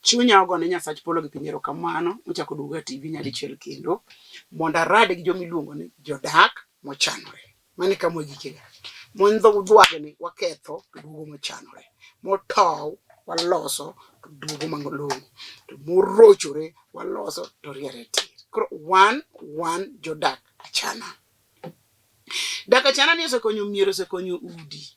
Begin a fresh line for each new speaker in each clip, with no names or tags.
Chunya ogone Nyasach polo gi pinyero kamano mochako duga TV nyadichiel kendo mondo arad gi jomiluongo ni jodak mochanore. Mani kama gikega. Mondho dhwagni waketho to dugo mochanore. Motow waloso to dugo mang'olong. To morochore waloso to riere tir. Koro one jodak achana. Dak achana ni osekonyo miero, osekonyo udi.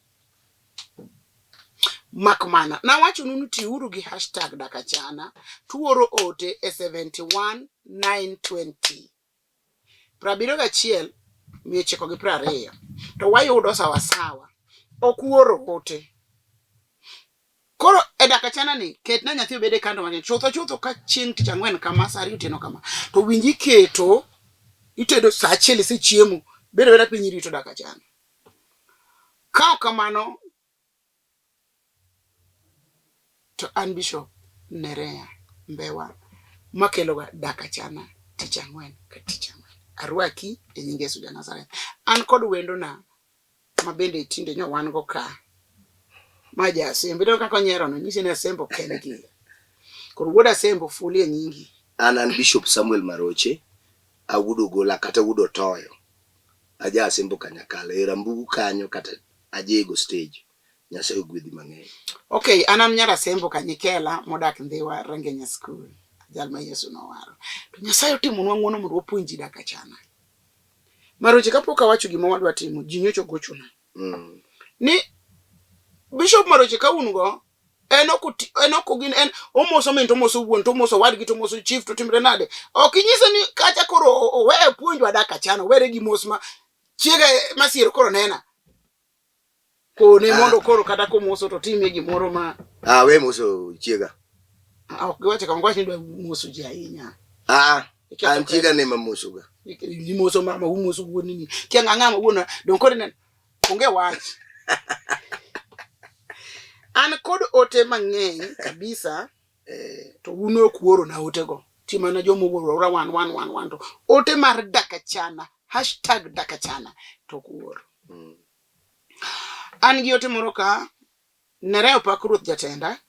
Makmana. Na wacho nunu tiuru gi hashtag dak achana. Tuoro ote e 71920. Prabiro gachiel miecheko gi prario. To wayudo sawasawa. Okuoro ote. Koro e dak achana ni ket na nyathi obede kando mang'eny. Chutho ka chieng' tich ang'wen kama sari uteno kama. To winji keto itedo sa achiel ise chiemo. Bedo piny rito dak achana. Kao kamano to an Bishop Nerea Mbewa makelo dak achana tich ang'wen ka tich ang'wen. Arwaki e nyinge Yesu ja Nazareth. An kod wendo na mabende tinde nyo wan go ka. Maja sembe do kako nyero no nyisi ne sembo kengi. Koro wuoda sembo fuli e nyingi.
An Bishop Samuel Maroche awudo gola kata wudo toyo. Aja sembo kanyakala era mbugu kanyo kata ajego stage. Nyasaye ogwedhi mang'eny.
Okay, an nyara sembo kanyikela modak Ndhiwa Rangenya School. Jalma Yesu no waro. To Nyasaye otimo nwa ng'wono mondo wapuonji dak achana. Maroche kapok awacho gima wadwa timo, ji nyocho gochona. Ni Bishop Maroche ka ungo enokogin en omoso min to moso wuon to moso wadgi to moso chief to timre nade. Ok inyise ni kacha koro owe puonjwa dak achana, were gi mos ma chiega masiro koro nena. Kone mondo koro kata ko moso to time gimoro ma
we moso chiega.
Ok giwache kama ngwachi ndo moso ji ahinya.
An chiega ne mamoso ga.
Ni moso mama moso wuon ni. Kia ng'ama wuon don kore ne onge wach. An kod ote mang'eny kabisa to uno kuoro na ote go. Tima na jomo wuoro ora 1 to ote mar dak achana hashtag dak achana to kuoro. An gi ote moro ka Nereo Pakruoth jatenda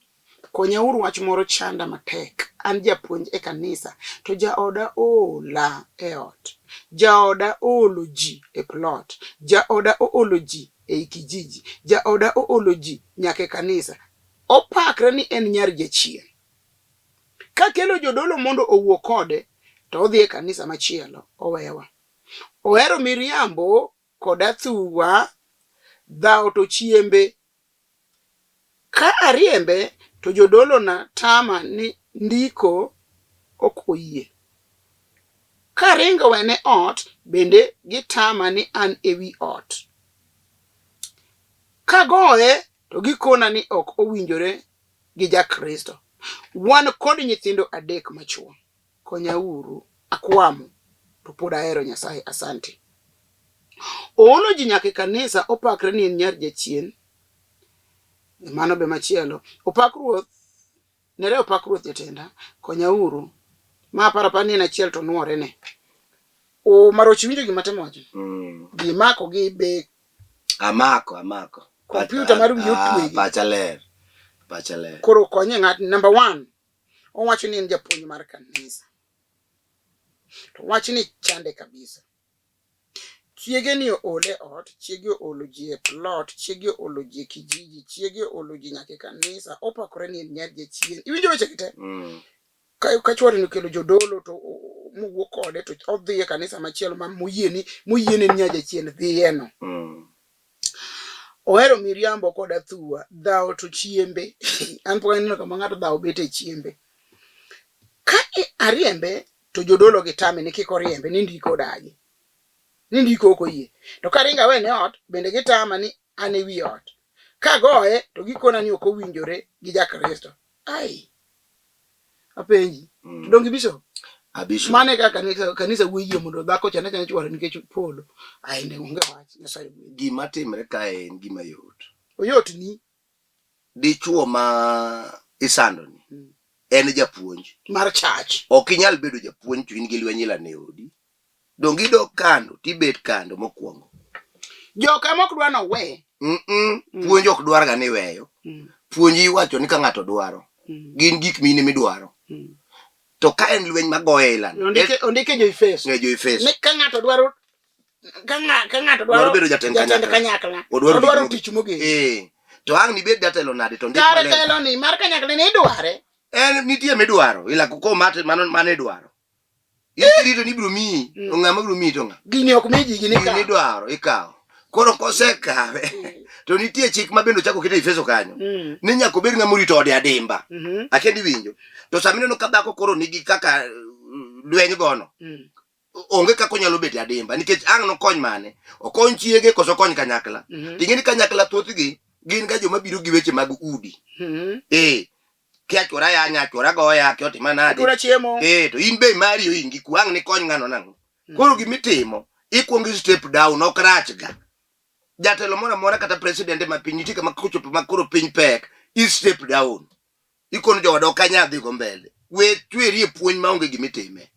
konya uru wach moro chanda matek. An japuonj e kanisa to jaoda ola e ot. Jaoda oloji e plot. Jaoda oloji e kijiji. Jaoda oloji nyake kanisa. Opakre ni en nyar jachien. Ka kelo jodolo mondo owuo kode to odhi e kanisa machielo owewa. Ohero miriambo koda thuwa dhao to chiembe. Ka ariembe to jodolo na tama ni ndiko okoyie. Ka ringo wene ot bende gitama ni an ewi ot. Ka goe to gikona ni ok owinjore gi Jakristo. Wan kod nyithindo 3 machuo. Konya uru akwamo to pod ahero Nyasaye asante. Olo ji nyake kanisa opakre ni en nyar jachien. Mano be machielo. Opakruoth Nereo Pakruoth jatenda konya uru ma parapani na chiel to nuore ne. O Maroche winjo gima temo wacho. Gimako gi be
amako.
Computer maru yotwe.
Pacha ler.
Koro konye ng'at number 1. Owacho ni en japuonj mar kanisa. To wacho ni chande kabisa. Chiege ni ole ot, chiege oloji e plot, chiege oloji e kijiji, chiege oloji nyake kanisa, opakore ni nyar jachien. Iwinjo weche kite? Ka chwore ni kelo jodolo to muwuok kode to odhi e kanisa machielo ma moyiene nyar jachien dhieno. Ohero miriambo koda thuwa, dhao to chiembe. An po neno kama ng'ato dhao bete chiembe. Ka ariembe to jodolo gitame ni kiko riembe ni ndiko dagi. Ni ndiko okoyie. To karinga wene ot bende gitama ni an ewi ot. Ka goe to gikona ni ok owinjore gi Jakristo. Apenji. Dongi Bishop?
Bishop.
Mane ka kanisa wuoyie mondo dhako chana chwore nikech polo. Ne onge wach Nyasaye.
Gima timre ka en gima yot.
Oyot ni
dichuo ma isando ni en japuonj
mar church.
Ok inyal bedo japuonj to in gi lwenyila ne odi. Dongi dok kando tibet kando mokwongo.
Joka mok dwa no we.
Puonj ok dwar ga ni weyo. Puonj iwacho ni ka ng'ato dwaro gin gik mine midwaro. To ka en lweny magoye ilan.
Ondike jo Efeso.
Ne jo Efeso.
Ne ka ng'ato dwaro
bedo jatend
kanyakla. Odwaro tich mogik.
To ang' ni bed jatelo nade to ndik
maler. Kare telo ni mar kanyakla ne idware.
En nitie midwaro. Ila ko mane idwaro. Irito ni biro miyi. Ng'ama biro miyi to ng'a.
Gini ok miji gini ka.
Gini idwaro ikawo. Koro kosekawe. To nitie chik ma bendo chako kete Efeso kanyo. Ni nyaka obed ng'ama orito ode adimba. Akendi winjo. To samineno ka dhako koro nigi kaka lweny gono. Onge kako nyalo bet adimba nikech ang' no kony mane. Okony chiege koso kony kanyakla. Tingeni kanyakla thothgi gin ga joma biro gi weche mag udi. Kiachora ya nyachora goya kioti manade.
Kura chiemo.
To in be mari yo ingi kuang' ni kony ng'ano nang'o. Koro gimitimo ikuongi step down ok rach ga. Jatelo mora mora kata president ma piny nitie kama kochopo makoro piny pek i step down. Ikono jowa ok anya dhi go mbele. We tweri e puonj maonge gimitime.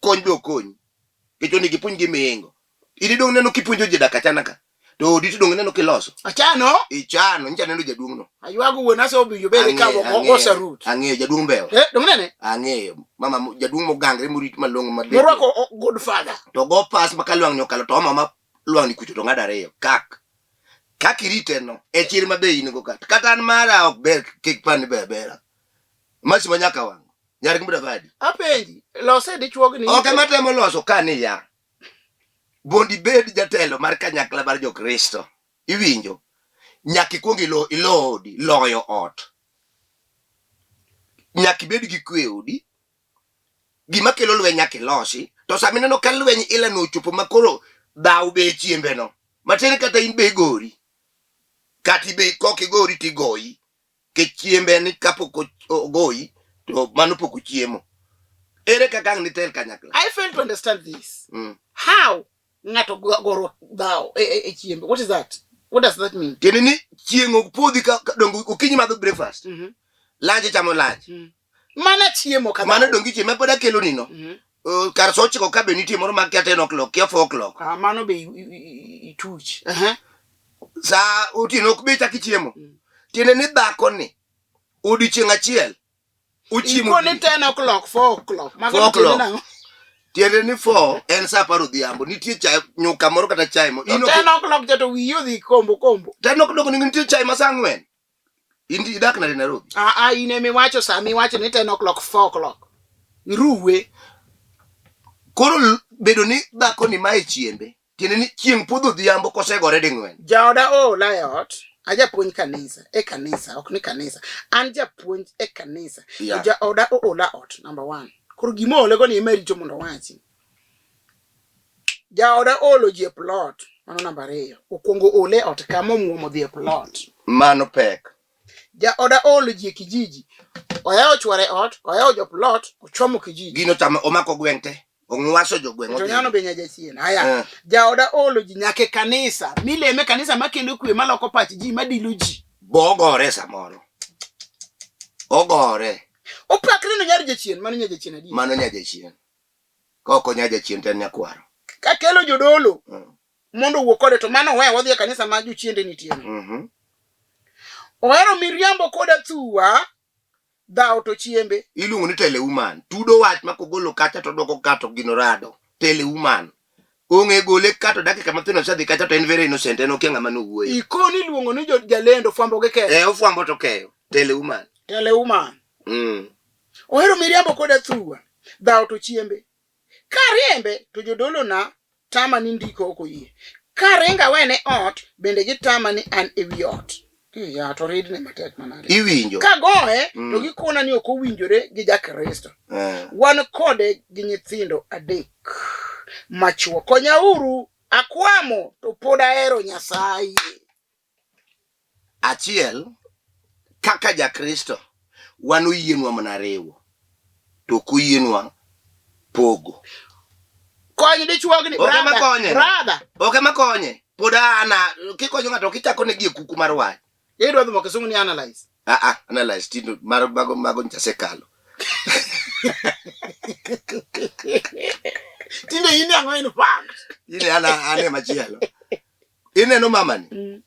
Kony be okony. Kecho ni gipuonj gimingo. Ini dong neno kipuonjo je DAK ACHANA ka. To diti dong neno kiloso.
Achano?
Ichano, ncha neno jaduong no.
Aywago wuona so obiyo bele ka osa root.
Ang'eyo jaduong beyo.
Dong nene?
Ang'eyo. Mama jaduong mogangre morit malongo madle.
Morwako good father.
To go pass makalwang nyokalo to mama lwang ni kucho to ng'adare yo. Kak irite no. E chir mabe in go kat. Kata an mara ok ber kik pan bebera. Masi manyaka wang. Nyar gi mudavadi.
Apenji. Lose dichuog ni.
Ok matemo loso kani ya. Bondi bed jatelo mar kanyakla mar jo Kristo. Iwinjo. Nyaki kuongi ilo odi, loyo ot. Nyaki bed gi kwe odi. Gima kelo lweny nyaki losi. To samineno ka lweny ila no chopo makoro dhaw be chiembe no. Matene kata in be gori. Kati be koki gori ti goyi. Ke chiembe ni kapoko goyi. To mano poko chiemo. Ere kaka ang' nitel kanyakla.
I fail to understand this. How? Ngato goro dhaw e chiembe. What is that? What does that mean?
Kene ni chiengo podhi ka dongo ukinyi madho breakfast. Lunch chamo lunch.
Mana chiemo ka.
Mana dongi chiemo poda kelo nino. Kar sochi ko kabe nitie moro ma kia 10 o'clock, kia 4 o'clock.
Mano be ituch.
Sa utino kubi chaki chiemo. Tiene ni dhako ni. Udi chieng' achiel. Uchiemo.
Iko ni 10 o'clock, 4 o'clock.
4 o'clock. Tiene ni 4 en sa paro dhiambo. Nitie chai nyuka moro kata chai mo.
10 o'clock jato wiyo dhi kombo.
10 o'clock ni nitie chai masang'wen. Indi dak na Nairobi.
Ine miwacho sa miwacho ni 10 o'clock, 4 o'clock. Iruwe.
Koro bedo ni dhako ni mae chiembe. Tiene ni chieng' podho dhiambo kosegore ding'wen.
Jaoda layot. Aja puonj kanisa. E kanisa. Ok ni kanisa. An japuonj e kanisa. Jaoda la ot. Number 1. Koro gima olego ni emerito mondo wachi. Jaoda olo ji e plot. Mano number 2. Okuongo ole ot kama omuomo dhi e plot.
Mano pek.
Jaoda olo ji e kijiji. Oyao chware ot. Oyao jo plot. Ochomo kijiji.
Gino tamo omako gweng'te. Ong'waso jo gweng'.
To nyano be nyaja chien. Haya. Jaoda olo ji nyake kanisa. Mileme kanisa makendo kwe maloko pach ji madilu ji.
Bogore samoro. Ogore.
Opakre no nyar jachien. Mano nyaja chien adi.
Mano nyaja chien. Koko nyaja chien ten nyakwaro.
Ka kelo jodolo. Mondo wuok kode to mano we wadhi e kanisa ma jochiende nitie. Ohero miriambo koda thuwa. Dhaw to chiembe.
Iluongo ni teleuman. Tudo wach makogolo kacha to doko kato ginorado. Teleuman. Onge gole kato dakika matino sadhi kacha to en very innocent. En okia ng'ama nowuoyo.
Ikoni iluongo ni jalendo fwambo ge keyo.
Ofwambo to keyo. Teleuman.
Ohero miriambo koda thuwa. Dhaw to chiembe. Kariembe to jodolo na tama ni ndiko okoyie. Karenga wene ot bende gitama ni an ewi ot. Ya to read ne matek manade.
Iwinjo.
Ka goe to gikona ni ok owinjore gi ja Kristo. Wan kode gi nyithindo adek. Machuo konyauru akwamo to pod ahero Nyasaye.
Achiel kaka ja Kristo wan oyienwa mana rewo. To kuyienwa pogo.
Konyo dichuog ni brother.
Oke makonye. Pod ana kikonyo ng'ato kichako ne gie kuku mar wach.
Edwa dhi mokesungu ni analyze.
Analyze tindo mago nchasekalo.
Tindo yini ang'o in fact.
Yini ane machielo. Ineno mamani.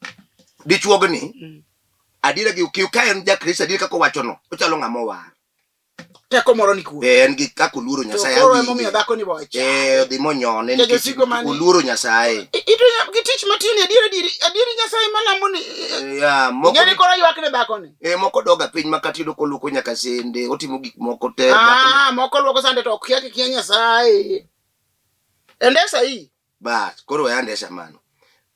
Dichuog ni adira gi ka en ja Kristo adira kako wacho no ochalo ng'amo war
teko moro ni ku
en gi kako luoro Nyasaye
koro emo miyo dhako ni bocha
dhi monyone
Kejo siko mani
luoro Nyasaye
itu gi tich matin adira Nyasaye malamo ni
ya moko
ngeni koro ywak ne dhako ni
moko doga piny makati do koluoko nyaka sende otimo gik moko te
moko luoko sande to okia kia Nyasaye endesa hii
bas koro ya ndesa mano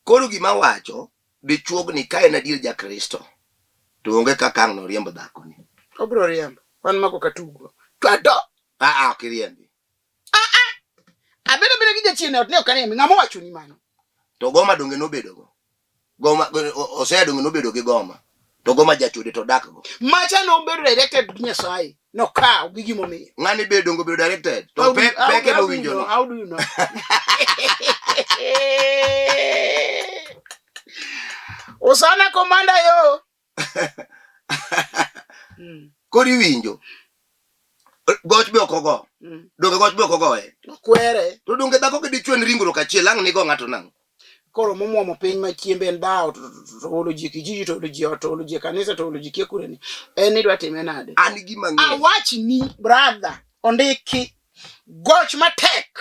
koro gima wacho dichuogni ka en adier ja Kristo to onge kaka ang'no riembo dhako ni
obro riembo wan mako katugo twado
kiriembi
abeda gi jachiene ot ne okane ng'amo wacho ni mano
to goma donge nobedo go goma osea donge nobedo gi goma to goma jachude to dak go
macha no bedo directed gi Nyasaye no ka gi gimo mi
ng'ani bedo donge bedo directed to peke no winjo no
how do you know Osana komanda yo
kori winjo goch be okogo donge goch be okogo
kwere
to donge dhako gi dichwen ringro kachiel ang' nigo ng'ato nang'
koro momuomo piny ma chiembe en dao to olo ji kijiji to olo ji ot to olo ji kanisa to olo ji kekure ni en idwa time nade
an gima ng'e
awach ni brother ondiki goch matek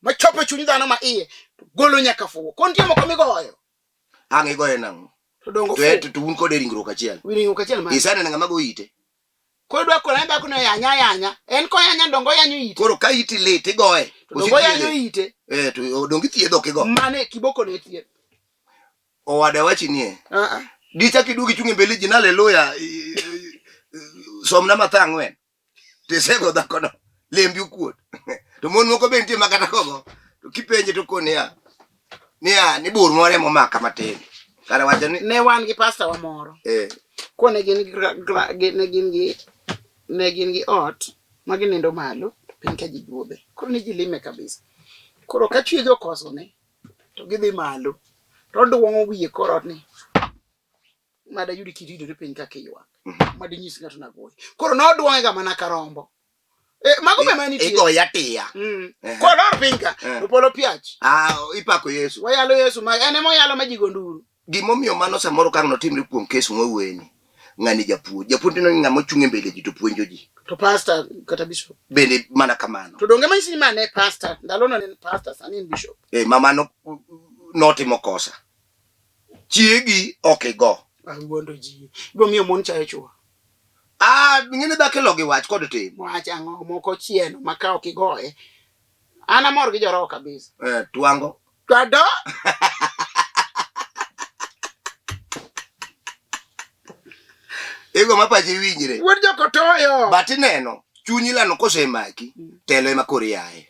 machopo chuny dhano ma iye golo nyaka fuwo kontie moko migoyo
ang' igoye nang'
to dongo
to un kode ringro kachiel
wiringo kachiel ma
isane ng'ama go ite
ko dwa ko namba kuna yanya en ko yanya ndongo yanyo ite
koro ka iti lit igoye
ndongo yanyo ite
to donge thiedho kigo
mane kiboko ne thieth
owada wachi nie dicha kidugi chungi mbele jina haleluya somna matha ang'wen tisego dhako no lembi ukuot to mon moko be nitie makata kogo to kipenje to kone ni bur more momaka matin kare wacho ni
ne wan gi pastor wa moro ko ne gin gi ot ma ginindo malo piny ka ji duobe koro ne ji lime kabisa koro ka chwego koso ne to gidhi malo to duong'o wiye korot ni mada yudi kididore piny ka kiywak madi nyis ng'ato nagoyi koro noduong'e ga mana karombo mago be mani tie
igoya tiya
koro piny ka to polo piach
ipako Yesu
wayalo Yesu ma ene moyalo ma ji gonduru
gimomiyo mano samoro kang' notimre kuom kes mwaweni ng'ani japuonj no ng'ama ochung' e mbele ji to puonjo ji
to pastor kata bishop
bende mana kamano
to donge manisi mane pastor ndalono ne pastor sani en bishop
mamano notimo kosa chiegi okigo
agondo ji bo miyo mon chayo chuo
ng'ene dhakelo gi wach kod tim
wach ang'o moko chieno maka okigoe ana mor gi joro kabisa
twango
twado
ego mapachi winjre
wuod jokotoyo
but ineno chunyi lano kosemaki telo ema koro yaye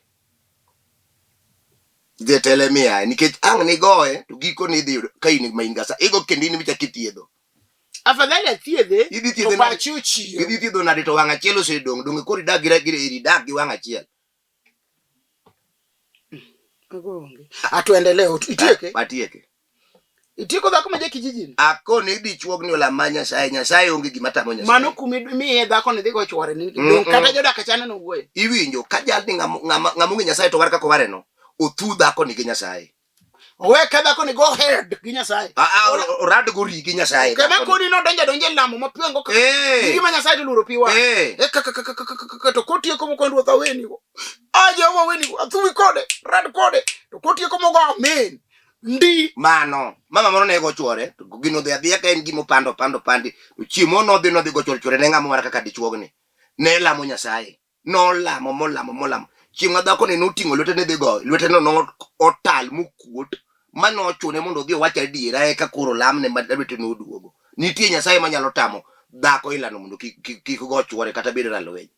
telo ema yaye nikech ang' nigoye to giko ni idhi yudo ka in maingasa igo kendo in michak ithiedho
afadhali athiedhe
to
pachi ochiyo
idhi thiedho nade to wang' achiel osedong' donge koro idag gi wang' achiel
atuendelee itieke
atieke
itieko dhako ma je kijijini
akone idhi chuogni olama Nyasaye onge gima tamo Nyasaye
mano kumi miye dhako ni dhigo chwore ni kata jodak achana no wuoyo
iwinjo ka jalni ng'amonge Nyasaye to war kako wareno othu dhako ni gi Nyasaye
owe ka dhako ni go head gi Nyasaye
orad go ri gi Nyasaye
kama kodi no donje lamo mapiengo ka gima Nyasaye to luro piwa to kotieko moko ndwo thaweni go aje wo weni go athuwi kode rad kode to kotieko mogo amen ndi
mano mama moro nego chwore to gino dhi adhiya ka en gimo pando pandi to chiemo nodhi go chwore ne ng'ama war kaka dichuogni ne lamo Nyasaye molamo chieng' dhako ne noting'o lwetene dhi go lweteno no otal mokuot manochune mondo odhi owach adiera eka koro lamne ma lwetene oduogo nitie Nyasaye manyalo tamo dhako ilano mondo kik go chwore kata bed ralweny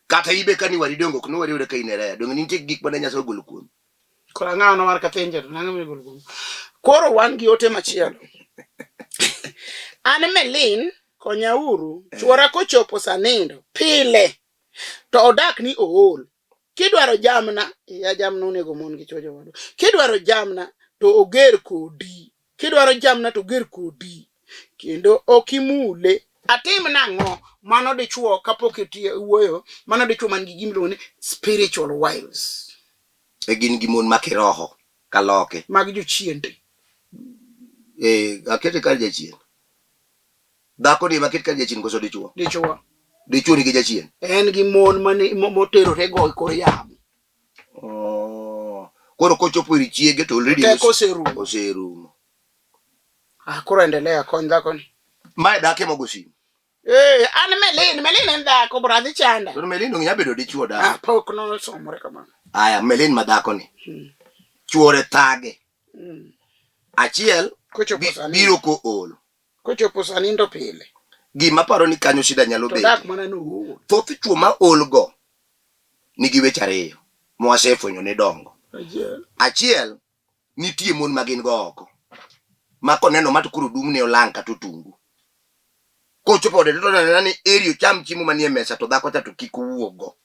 kata ibe kani wari dongo ok nowari yude ka inere donge nitie gik mane Nyasaye ogolo kuom
kora ng'ano war ka tenje to nang'o megolo koro wan gi ote machielo an Melin konyauru chwora kochopo sanindo pile to odak ni ool kidwaro jamna ya jamna onego mon gi chojo wadu kidwaro jamna to oger kodi kendo okimule atim nang'o mano dichuo kapok itie wuoyo mano dichuo man gi gimlo ne spiritual wives
gin gi mon makiroho kaloke
mag jochiende
akete kar jachien Dhako ni makit ka jachien koso dichuo. Dichuo ni gi jachien.
En gi mon mane moterore go kor yamo.
Koro kochopo iri chiege to already oserumo.
Koro endelea kony dhako ni.
Mae dake mogo simu.
An Melin en dhako bradhi chanda.
To Melin nya bedo dichuo da.
Pok no somore kamano.
Aya Melin madhako ni. Chuore thage. Achiel biro ko olo.
Kochopo sanindo pile.
Gima paro ni kanyo shida nyalo bedo.
To dak mana no.
Thoth chuo ma ol go nigi weche ariyo mwasefwenyo ne dongo. Achiel nitie mon magin go oko. Mako neno matukuru dumne olanka tutungu. Kochopo de to nani erio cham chiemo manie mesa to dhako ta to kik wuogo.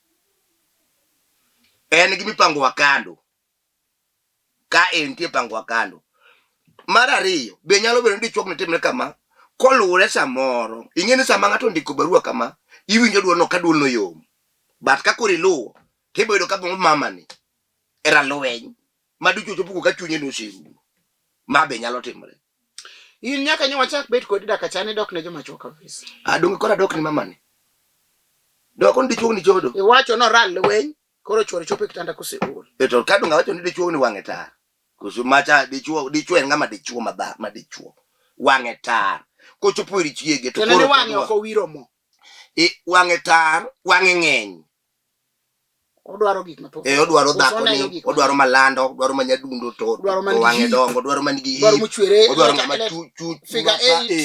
En gimi pango wakando. Ka entie pango wakando. Mar ariyo be nyalo bedo ni chuok ne timre kama kolure samoro. Ing'eni sama ng'ato ndiko barua kama iwinjo duono ka duono yom. But ka kori luwo tibedo ka mama ni era lweny maducho chopo ka chunye no siru. Ma be nyalo timre.
In nyaka nyo wachak bet kod dak achane dok ne joma chuo kabisa.
Adong kora dok ni mama ni. Dok on dichuo ni chodo.
Iwacho no ral lweny koro chuore chopo kitanda koseol.
To ka donga wacho ni dichuo ni wang'e tar. Kusu macha dichuo en ng'ama dichuo ma dichuo. Wang'e tar. Kochopo iri chiege to
koro wang'e oko wiro mo.
Wang'e tar, wang'e ng'eny.
Odwaro gik mathoth.
Odwaro dhako ni, odwaro malando, odwaro manyadundo to wang'e dongo, odwaro manigi hii.
Odwaro muchwere,
odwaro ng'ama chu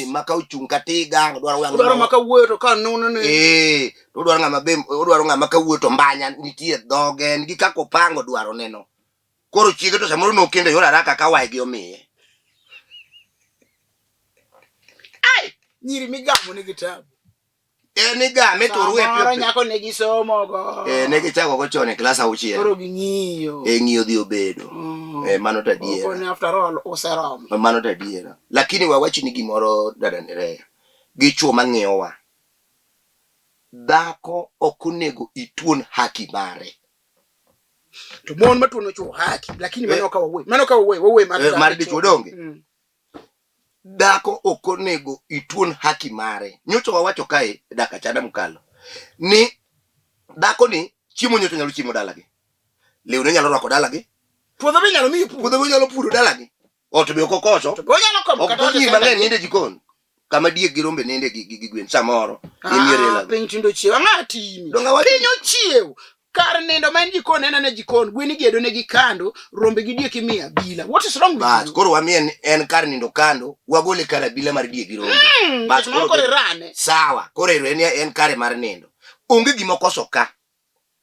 maka uchung katiga, odwaro wang'e.
Odwaro maka wuoyo to ka nono ne.
Odwaro ng'ama ka wuoyo to mbanya nitie dhoge, nigi kaka opango dwaro neno. Koro chiege to samoro no kende yora raka ka waigi omiye.
Nyiri migamo ni kitabu.
Ni game to ruwe
pe. Nyako ne gisomo go.
Ne gichako go chone class 6.
Koro ging'iyo.
Ng'iyo dhi obedo. Mano ta diera.
Kone after all oserom.
Mano ta diera. Lakini wawachi ni gimoro dada Nerea. Gichuo mang'iyowa. Dhako okunego ituon haki mare.
To mon matuono chuo haki, lakini mano ka wawe
mar dichuo donge. Dhako okonego ituon haki mare. Nyocho wawacho kae dak achana mkalo. Ni dhako ni chiemo nyoto nyalo chiemo dalagi. Lewne nyalo rwako dalagi.
Puodho be nyalo miyo
puodho be nyalo puro dalagi. Ot be okokoso.
To nyalo komo
kata ot mang'eny ninde jikon. Kama diek gi rombe ninde gi gwen samoro.
Imiere piny tindo chiew ng'ati. Piny ochiew. Kar nindo man jikon en jikon, gweni gedo ne gi kando, rombe gi diek imiya bila. What is wrong with you?
Koro wamien en kar nindo kando, wagole kar bila mar diek gi rombe.
Bas koro rane.
Sawa, koro en kare mar nindo. Onge gima koso ka.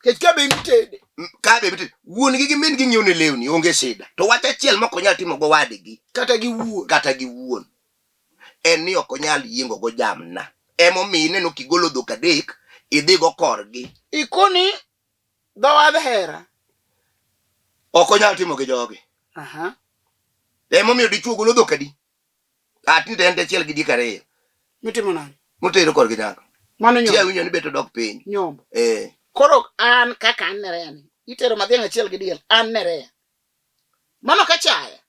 Kech ka be mitede.
Ka be mitede. Wuon gi min gi nyone lewni onge sida. To wach achiel moko nyal timo go wadgi.
Kata gi wuon.
En ni ok onyal yiengo go jamna. Emo mine no kigolo dhok adek, idhi go korgi.
Ikoni Dawa hera.
Ok onyal timo gi jogi. Emo miyo dichuo golo dhok adi. Atinde en achiel gi diek ariyo.
Mitimo nani?
Motero korgi nyako.
Mano nyombo.
Chia winyo ni beto dok piny.
Nyombo. Koro an kaka an Nerea ni. Itero madhiang' achiel gi diel, an Nerea. Mano ka chaya.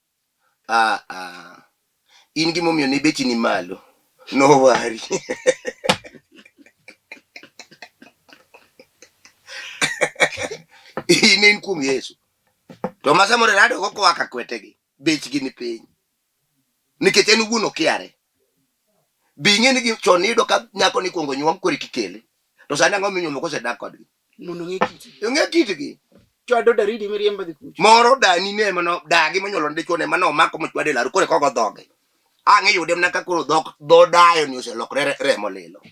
In gi momiyo ni bechi ni malo. No worry. Inen kum Yesu. To masamore rado go kwa kakwetegi. Bechgi ni piny. Nikech en wuon okiare. Binge ni chon nido ka nyako ni kuongo nyuom kori kikele. To sani ang'o minyuomo kose dak kodgi.
Mondo ng'e kitgi.
Ng'e kitgi.
Chwado daridi miriemba dhi kucho.
Moro dani ne mano dagi monyolo ndicho ne mano mako mochwade laru kore kogo dhoge. Ang'e yude mna ka koro dho dayo ni oselokre remo lilo.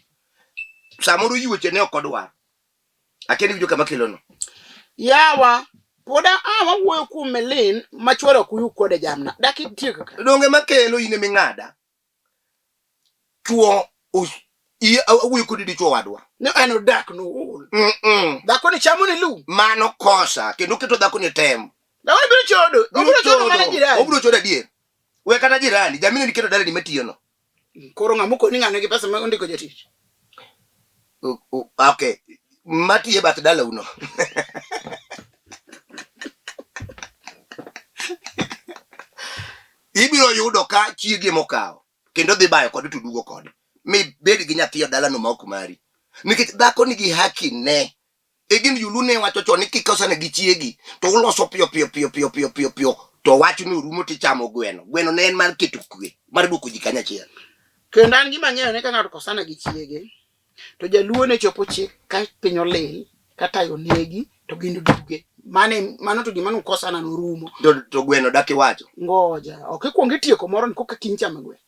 Samoro yuoche ne ok odwar. Akeni wijo kama kelono.
Yawa, poda wuoyo kuom Melin machwaro kuyu kode jamna. Dak itie kaka.
Donge makelo ine ming'ada. Chuo wuoyo kodi dichuo wadwa.
Ne eno dak no ul. Dhako ni chamo ni lum.
Mano kosa. Kendo keto dhako ni tem.
Dhako ni biro chodo. Obiro chodo mana jirani.
Obiro chodo adier. We kata jirani. Jamini ni keto dalani matiyo no.
Koro ng'amuko ni ng'ano gi pesa ma ondiko jatich.
Okay. Matiye bat dala uno. Ibiro yudo ka chiege mokao. Kendo dhi bayo kod tudugo kod. mi bed gi nyathi dala no ma ok mari nikech dhako nigi haki ne egin yulune wacho chon kikosane gi chiegi to uloso pio to wacho ni rumo tichamo gweno ne en mar keto kwe mar duoko ji kanyachiel.
Kendo an gima ng'eyo ne ka ng'ato kosana gi chiege to jaluo ne chopo chik ka piny olil kata yo negi to gin duge mano to gima nukosana no rumo
to gweno daki wacho
ngoja ok ikuong itieko moro ni koka kiny chamo gweno.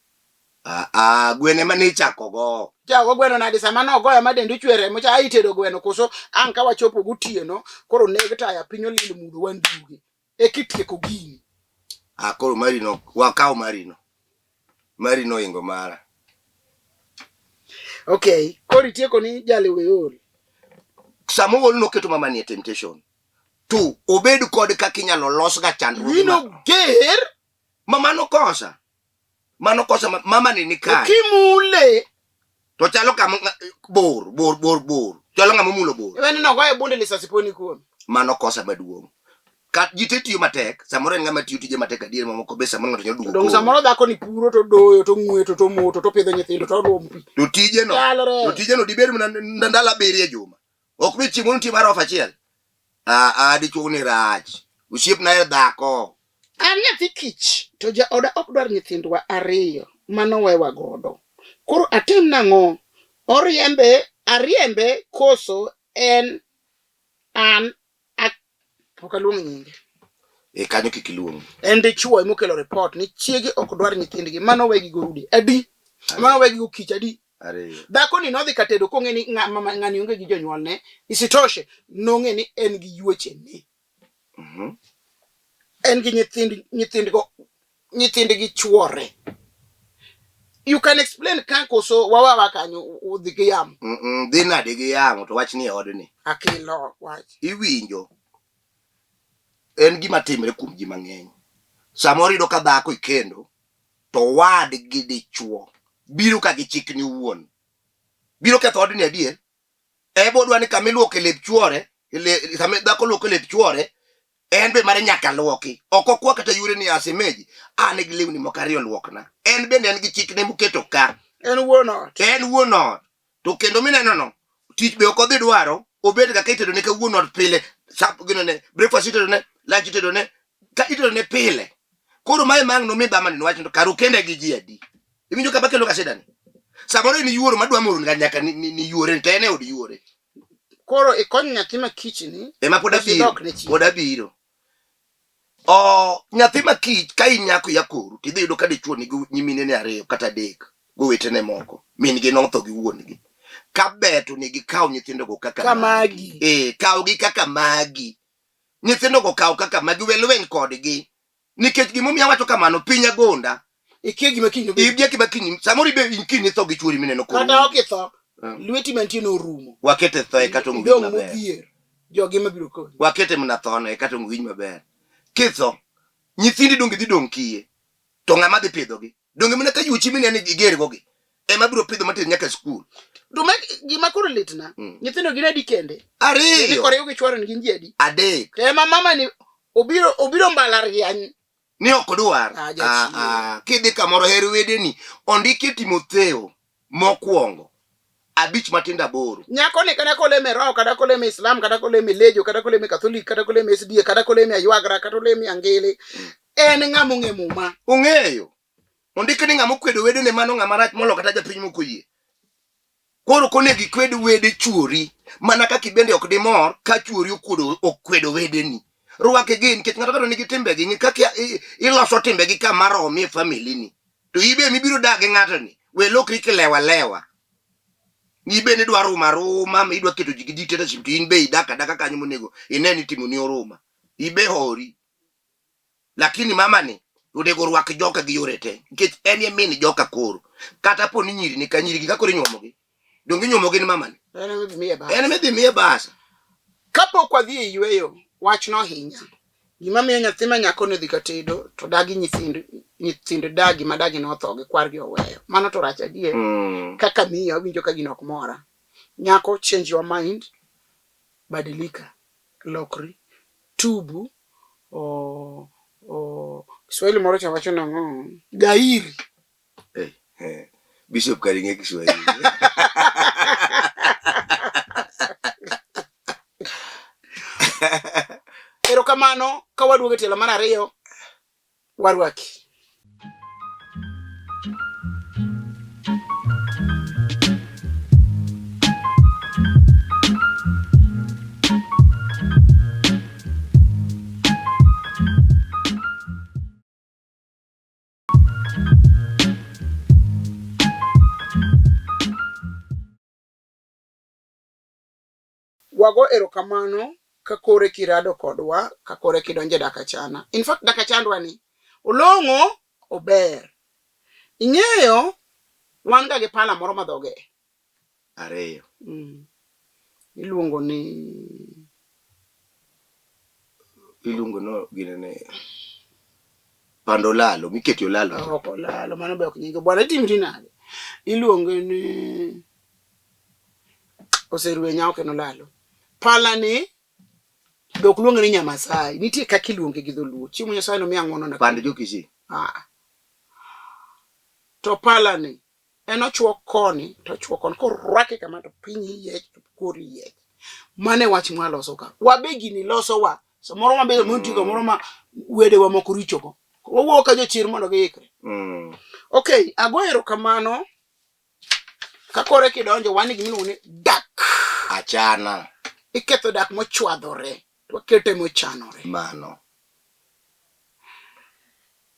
Gweno ema ne chako go
Jago gweno nadi sama no goya madendu chwere mo cha itedo gweno koso an ka wachopo gotieno koro neg taya piny olil mudo wan duge e kitieko gini.
Koro marino wakao marino ingo mara.
Okay, koro itieko ni jalewe ol.
Samuel no keto mama ni temptation. Tu obed kod kaka inyalo los ga chandruok.
Wino ger
mama no kosa. Mama ni kai.
Kimule.
To chalo kama bor. Chalo ngamo mulo bor.
Wen no goye bunde lisasiponi kuon.
Mano kosa maduong'. Kat jitetiyo matek, samoro en ngama tiyo tije matek adier mamoko be samoro ngato nyalo duogo.
Dong samoro dhako ni puro to doyo to ng'weto to moto to pidho nyithindo to rompi.
To tije no diber ndala berie juma. Ok bi chiemo nti mar ofa achiel. Dichuo ni rach. Usiep na dhako.
An nyathi kich to ja oda ok dwar nyithindwa ariyo mano wewa godo. Koro atem nang'o? Ariembe koso en an okaluong nyinge.
Kanyo kikiluong.
En dichuo mokelo report ni chiege ok dwar nyithindgi mano wegi gorudi. Adi. Mano wegi go kich adi. Dhako ni nodhi katedo kong'e ni ng'ani onge gi jonyuol ne. Isitoshe nong'e ni en gi yuoche ne. En gi nyithindgi chuore. You can explain kanko so wawa kanyo udhi gi yamo.
Dhi nade gi yamo to wach ni e odni.
Akilo wach.
Iwinjo. En gima timre kuom ji mang'eny. Samoro ido ka dhako ikendo to wad gi dichuo biro ka gi chik ni wuon. Biro ketho odni adier. Bodwa ni kamiluoke lep chuore, kame dhako luoke lep chuore, en be mare nyaka luoki. Ok okwa kata yure ni asemeji. An gi lewni moko ariyo luokna. En bende en gi chik ne muketo ka.
En wuon ot.
To kendo mineno no, tich be ok odhi dwaro, obed ka itedo ne ka wuon ot pile. Sap gino ne, breakfast itedo ne, lunch itedo ne, ka itedo ne pile. Koro mae mang no mi bama ni wacho karu kende gi ji adi. Iwinjo ka bakelo ka sedani. Samoro ni yuoro madwa moro nyaka ni yuore tene od yuore.
Koro ikony nyathi ma kich ni
ema poda biro. Nyathi ma kich ka inyako yakoru tidhi yudo ka dichuo ni nyimine ne ariyo kata adek go wetene moko. Min gi notho gi wuon gi. Ka beto ni gi kaw nyithindo go kaka magi. Kaw gi kaka magi. Nyithindo go kaw kaka magi welwen kodgi. Nikech gimomiyo wacho kamano pinya gonda.
Ikegi makinyo.
Ibye makinyo. Samori be inkini tho gi chuori mineno ko.
Kata okitho. Lweti mantie no rumo.
Wakete tho e kato ngwiny maber.
Jogi mabiro kodi.
Wakete mna tho e kato ngwiny maber. Kitho. Nyithindi donge dhi dong kiye. To ng'ama dhi pidho gi. Donge mna ka yuchi minene iger gogi. Ema biro pidho matin nyaka skul.
Dume gima koro litna. Nyithindo gina di kende.
Ariyo.
Ni kore yugi chwaro ni nji adi.
Adek.
Ema mama ni obiro mbalariany.
Ni ok dwar. Kidhi kamoro heru wedeni ondiki Timotheo mokwongo. Abich matinda boro. Nyako
ni kada koleme roho, kada koleme Islam, kada koleme lejo, kada koleme Catholic, kada koleme SDA, kada koleme aywagra, kada koleme angele. En ng'amo ng'emuma.
Ong'eyo. Ondiki ni ng'amo kwedo wedene mano ng'ama rach molo kata japiny moko yie. Koro kone gi kwedo wede chuori. Mana ka kibende ok dimor ka chuori okwedo wedeni. Ruake gi nikech ng'ato kato nigi timbegi ni kaka iloso timbegi ka maromi e family ni. To ibe mibiro dage ng'ato ni. We lokri kilewa. Ibe ni dwa ruma ma idwa keto jigi dictate simti in be idaka kanyo monego ineni timo ni oruma. Ibe hori. Lakini mama ni onego ruak joka gi yore te. Nikech en ye min joka koro. Kata po ni nyiri ni ka nyiri gi kakore nyuomogi. Donge nyuomogi ni mama ni. En medhi miye basa.
Kapo kwa dhi yweyo. Wach no hinya. Gima miyo nyathi ma nyako ne dhi katedo to dagi nyithindo dagi madagi no thoge kwargi oweyo. Mano to rach adie. Kaka miyo winjo ka gino ok mora. Nyako change your mind. Badilika. Lokri. Tubu. Kiswahili moro cha wacho nang'o. Gairi.
Bishop Karinge Kiswahili.
Erokamano ka waduogo e tielo mar ariyo warwaki. Wago erokamano ka kore kirado kodwa, ka kore kidonje dak achana. In fact, dak achandwa ni olongo ober. Ing'eyo wan ga gi pala moro madhoge
Ariyo.
Iluongo
no ginene pandolalo miketi olalo.
Olalo mano be ok nyinge bwana timri nade. Iluongo ni oserwe nyao keno lalo. Pala ni dok luongo ni Nyamasai. Nitie kaka iluonge gi dholuo. Chiemo Nyasaye no miya ng'wono na.
Pande Jokisi.
To pala ni en ochuo koni to ochuo koni korwake kama to piny yiech to kori yiech. Mane wach mwa loso ka. Wabe gini loso wa. Samoro mabe montigo moro ma wede wa moko richogo. Owuok ka jochir mondo giikre. Okay, ago erokamano ka kore kidonjo wan gi miluongo ni dak
achana.
Iketho dak mochwadhore to kete mochanore.
Mano.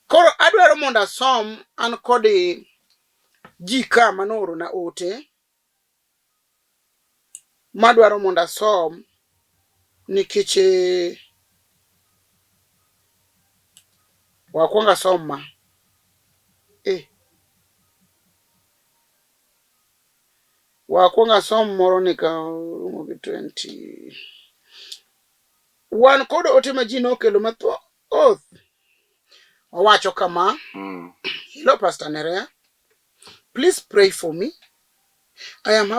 Koro adwaro mondo asom an kodi jika manoro na ote. Madwaro mondo asom nikech wakwonga soma. Wakwonga som moro ni ka 20. Wan kodo ote ma ji nokelo mathoth. Owacho kama. Hello, Pastor Nerea. Please pray for me. I am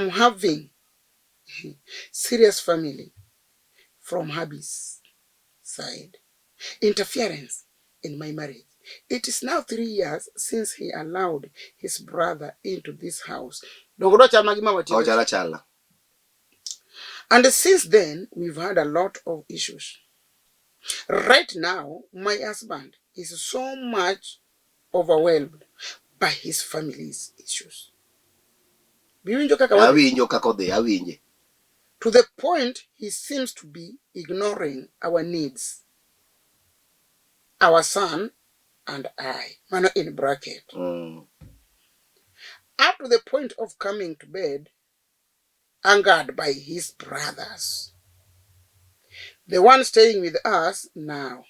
having serious family from hubby's side. Interference in my marriage. It is now 3 years since he allowed his brother into this house. And since then, we've had a lot of issues. Right now, my husband is so much overwhelmed by his family's issues. To the point he seems to be ignoring our needs. Our son and I, mano in bracket. Up to the point of coming to bed, angered by his brothers. The one staying with us now,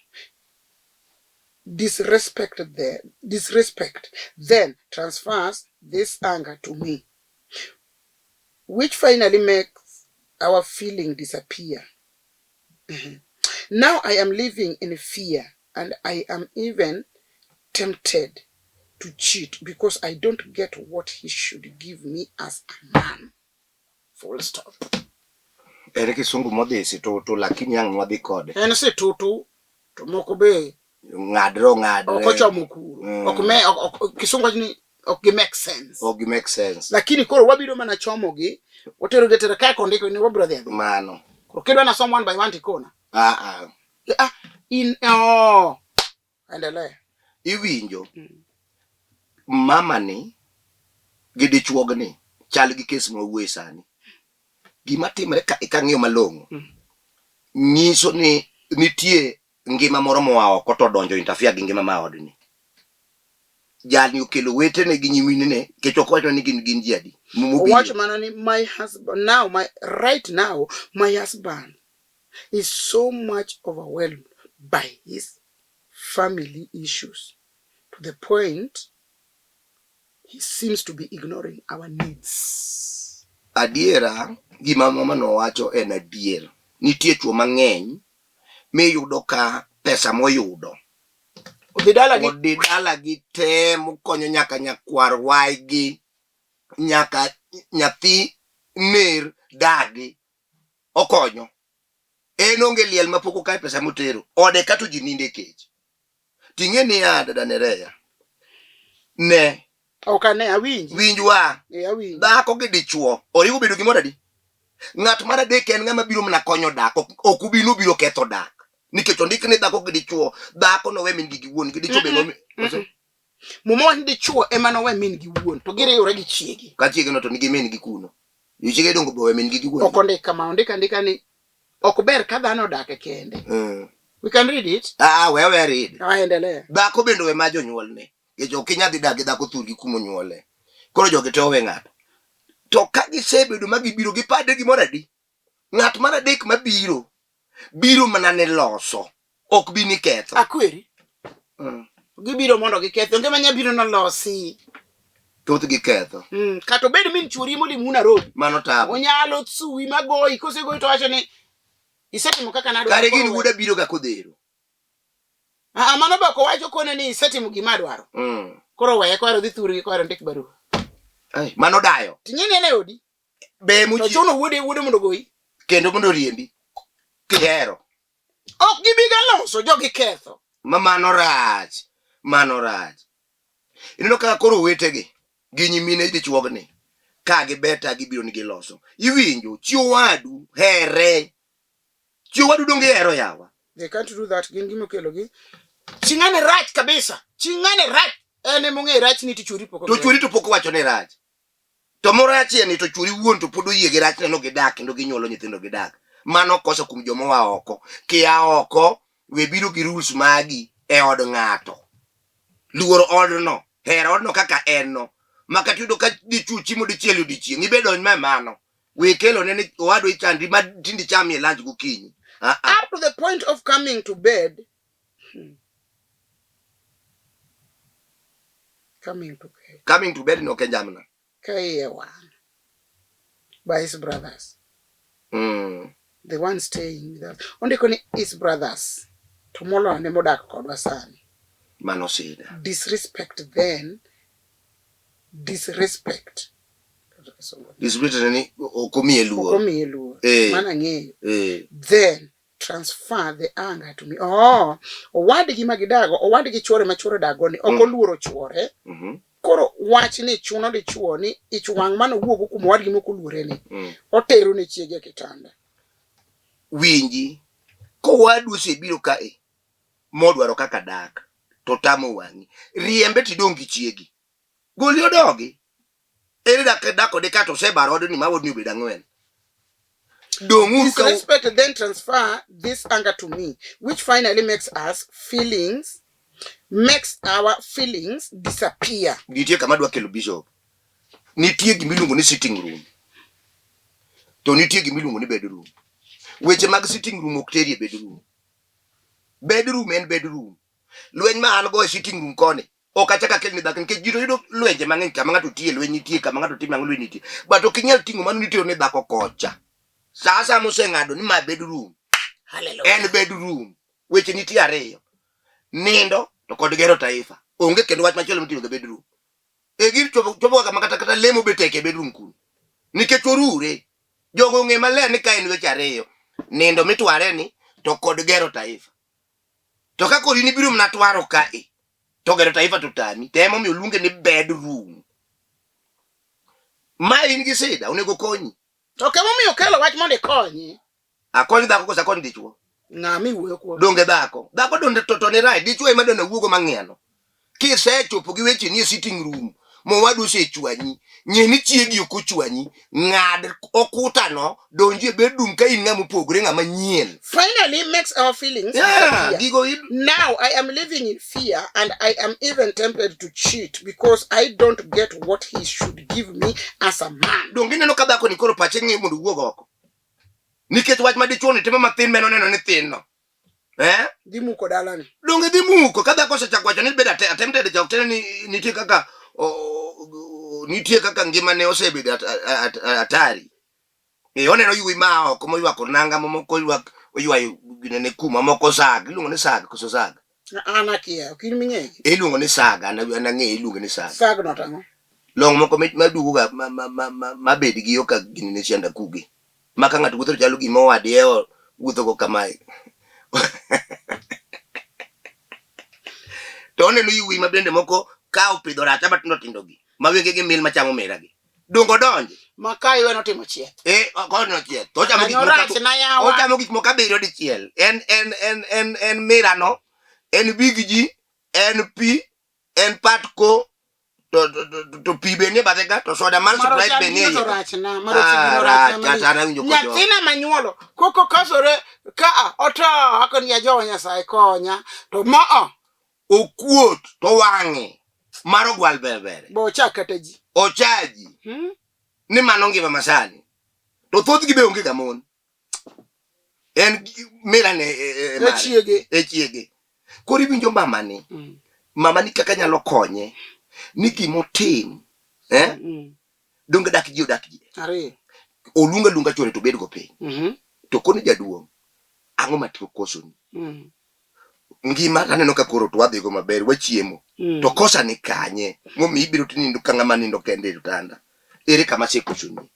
disrespect, then transfers this anger to me, which finally makes our feeling disappear. Now I am living in fear, and I am even tempted to cheat because I don't get what he should give me as a man. Full stop.
Ere kisungu modhisi to lakini yang nwadhi kode.
En se to moko be
ng'adre.
Okochomo kuro. Kisungu ni ok make sense.
Ok make sense.
Lakini koro wabiro mana chomo gi otero getera ka kondiko ni wabiro dhi.
Mano.
Koro kidwa na someone by one tikona. Endelea.
Iwinjo. Mama ni gidichuogni chal gi kes mawuoye sani. Gima timre ka ikang'iyo malong'o. Nyiso ni nitie ngima moro moa oko to donjo interfere gi ngima ma odni. Jali okelo wetene gi nyiminene kechokocho ni gin jadi.
Watch manani my husband now right now my husband is so much overwhelmed by his family issues to the point he seems to be ignoring our needs.
Adiera gima mama no wacho en adier. Nitie chuo mang'eny miyudo ka pesa moyudo odidala gi te mukonyo nyaka nyakwar waigi nyaka nyathi ner dagi okonyo. En onge liel mapoko kae pesa motero ode kato ji ninde kech. Ting'e ni dada Nerea ne
okane awinji
winjwa
awinji
dhako gi dichuo oriwo bedo gimoro adi ng'at mar adek en ng'ama biro mana konyo dak ok ubino biro ketho dak nikech ondik ni dhako gi dichuo dhako no we min gi wuon gi dichuo be no
mumo ni dichuo ema no we min gi wuon to giriwre gi chiegi
ka chiegi no to nigi min gi kuno chiege dongo bo we min gi wuon
ok ondika ma ondika ni ok ber ka dhano dak kende we can read it
we read
endelea
dhako bende we ma jonyuol ne nikech ok inyal dhi dak gi dhako thur gi kumo nyuole koro jogi to we ng'ato to ka gisebedo ma gibiro gipade gimoro adi ng'at mar adek mabiro biro mana ne loso ok bi ni ketho
akweri gibiro mondo giketho onge manya biro nolosi
thoth giketho
kato bed min churi molimu Nairobi
mano tabu
onyalo tsui magoyi kosegoyi to wacho ni isetimo kaka nadwaro
kare gin wuoda biro ga kodhero
mano be ko wacho kone ni isetimo gima dwaro koro weye kwaro dhi thurgi kwaro ndik barua
mano dayo
tinyini ne odi
be mu
to chuno wuode mondo goyi
kendo mondo riembi kihero
ok gibiga loso jogi ketho
mano rach ineno kaka koro wetegi gi nyimine dichuogni ka gibeta gibiro ni giloso iwinjo chiwo wadu here chiwo wadu donge hero yawa
they can't do that gin gimo kelo gi chingane rach kabisa chingane rach ene monge rach ni tichuri poko
to churi to poko wacho ne rach to morachi ni to churi wuon to podo yie gi rach no gidak kendo ginyuolo nyithindo gidak mano kosa kum jomo wa oko kia oko we biro gi rules magi e od ng'ato luoro odno hero odno kaka enno makatudo ka dichuchi mo dichielo dichieng ibedo ma mano we kelo ne wado ichandi ma tindi cham ye lunch gokinyi
up to the point of coming to bed coming to bed
no kenjamna
kai one by his brothers the one staying with us onde koni his brothers to molo ne modak kodwa sani
mano sida
disrespect
ni okomie luo
mana ng'eyo then transfer the anger to me owadgi magidago owadgi chuore ma chuore dagoni ok oluoro chuore koro wach ni chuno dichuo ni ich wang' mano wuogo kuom wadgi moko luore ni otero ne chiege kitanda
winji ko wadu osebiro kae modwaro kaka dak to tamo wang'i riembe tidongi chiegi goli odogi ere dak de kato se barod ni mawod obed ang'wen dongu
ka respect then transfer this anger to me which finally makes our feelings disappear.
Nitie kama dwa kelo bishop nitie gimiluongo ni sitting room to nitie gimiluongo ni bedroom weche mag sitting room ok teri e bedroom en bedroom lweny ma an go sitting room koni ok achaka kel ni dak nikech jiro yudo lwenje mang'eny kama ng'ato tie lweny nitie kama ng'ato timo lweny nitie but ok inyal ting'o mano nitie ne dhako kocha sasa moseng'ado ni ma bedroom en bedroom weche nitie ariyo nindo to kod gero taifa onge kendo wach machielo mitiyo ga bedroom gir chopo kama kata lemo beteke bedroom kun nikech orure jogo ng'e maler ni ka en weche ariyo nindo mitware ni to kod gero taifa to ka kodi ni biro mna twaro kae to gero taifa to tami temo mi oluonge ni bedroom ma in gi sida onego konyi
to kemo mi okelo wach mondo konyi
akoni dhako kosa koni dichuo
ng'ami wuoyo ko
donge dhako donde to ni right dichuo ema dona wuogo mang'eno kisechopo gi weche ni sitting room mo wadu sechwanyi nye ni chiegi okochwanyi ng'ad okuta no donji e bedroom ka in ng'ama opogore ng'ama nyien
finally makes our feelings now I am living in fear and I am even tempted to cheat because I don't get what he should give me as a man.
Donge neno ka dhako ni koro pache ng'e mondo wuog oko nikech wach ma dichuo ni timo mathin meno neno ni thin no
dimuko dalani
donge dimuko ka dhako osechako wacho ni bed attempted chak tene ni nitie kaka ngima ne osebedo atari oneno yui ma oko moywako nanga momoko ywak oywayo ginene kuma moko saga iluongo ni saga koso saga
anakia okini ming'e
iluongo ni saga na ng'e iluongo ni
saga no tango
long moko madugo ga mabed gi yo ka ginene chanda kugi maka ng'ato wuotho chalo gima wadie wuotho go kamae to oneno yui ma bende moko ka opidho rata matindo tindo gi mawenge gi mil machamo meragi dongo donje
makai weno timo chieth
kono chieth to chamo gik moko abiriyo dichiel en mirano en bigji en pi en patko to pi benie batega to soda mal surprise benie
nyathina manyuolo koko kasore ka oto akon ya jo Nyasaye konya to moo
okuot to wange maro gwal berbere
bo chakata ji
ochaji ni mano ngima masani to thoth gi be onge gamon en mirane chiege kori winjo mamani kaka nyalo konye ni gimotim donge dak ji
are
olunga chore to bed go piny to koni jaduong ang'o matiko kosoni ngima aneno ka koro to wadhi go maber wachiemo to kosa ni kanye momi ibiro tinindo ka ng'ama nindo kende tanda ere kama sekosoni